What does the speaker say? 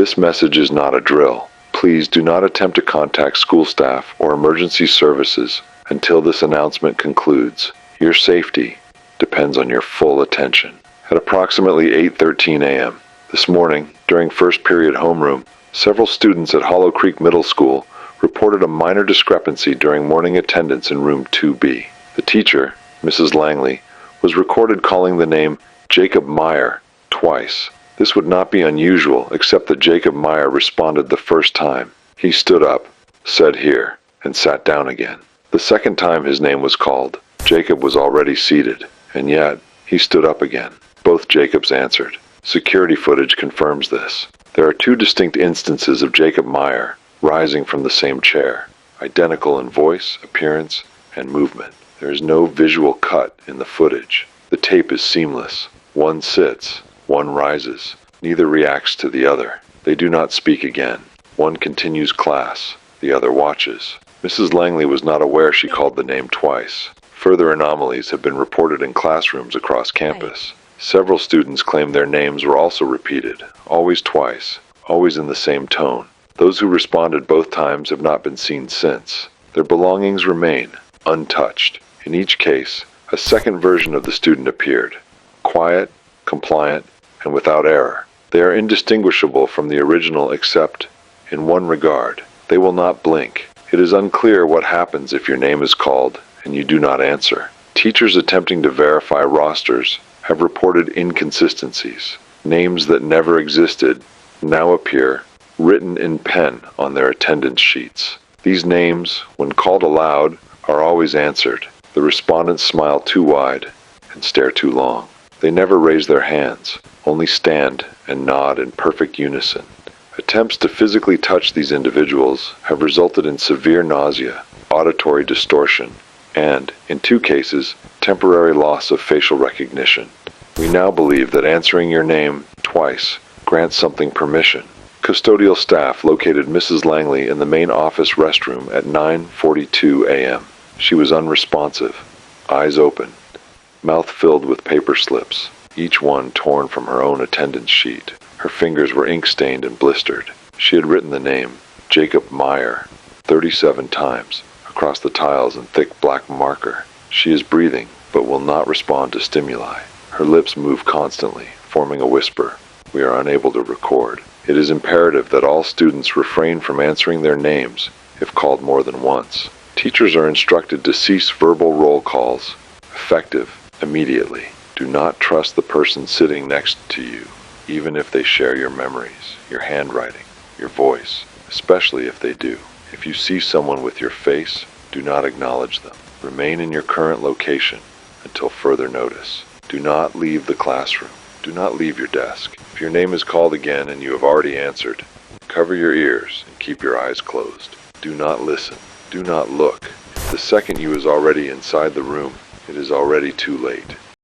This message is not a drill. Please do not attempt to contact school staff or emergency services until this announcement concludes. Your safety depends on your full attention. At approximately 8:13 a.m. this morning, during first period homeroom, several students at Hollow Creek Middle School reported a minor discrepancy during morning attendance in room 2B. The teacher, Mrs. Langley, was recorded calling the name Jacob Meyer twice. This would not be unusual, except that Jacob Meyer responded the first time. He stood up, said here, and sat down again. The second time his name was called, Jacob was already seated, and yet he stood up again. Both Jacobs answered. Security footage confirms this. There are two distinct instances of Jacob Meyer rising from the same chair, identical in voice, appearance, and movement. There is no visual cut in the footage. The tape is seamless. One sits, one rises. Neither reacts to the other. They do not speak again. One continues class. The other watches. Mrs. Langley was not aware she called the name twice. Further anomalies have been reported in classrooms across campus. Several students claim their names were also repeated, always twice, always in the same tone. Those who responded both times have not been seen since. Their belongings remain untouched. In each case, a second version of the student appeared. Quiet, compliant, and without error. They are indistinguishable from the original except in one regard. They will not blink. It is unclear what happens if your name is called and you do not answer. Teachers attempting to verify rosters have reported inconsistencies. Names that never existed now appear written in pen on their attendance sheets. These names, when called aloud, are always answered. The respondents smile too wide and stare too long. They never raise their hands, only stand and nod in perfect unison. Attempts to physically touch these individuals have resulted in severe nausea, auditory distortion, and, in two cases, temporary loss of facial recognition. We now believe that answering your name twice grants something permission. Custodial staff located Mrs. Langley in the main office restroom at 9:42 a.m. She was unresponsive, eyes open, mouth filled with paper slips, each one torn from her own attendance sheet. Her fingers were ink-stained and blistered. She had written the name, Jacob Meyer, 37 times, across the tiles in thick black marker. She is breathing, but will not respond to stimuli. Her lips move constantly, forming a whisper. We are unable to record. It is imperative that all students refrain from answering their names if called more than once. Teachers are instructed to cease verbal roll calls, effective immediately. Do not trust the person sitting next to you, even if they share your memories, your handwriting, your voice, especially if they do. If you see someone with your face, do not acknowledge them. Remain in your current location until further notice. Do not leave the classroom. Do not leave your desk. If your name is called again and you have already answered, cover your ears and keep your eyes closed. Do not listen. Do not look. The second you is already inside the room, it is already too late.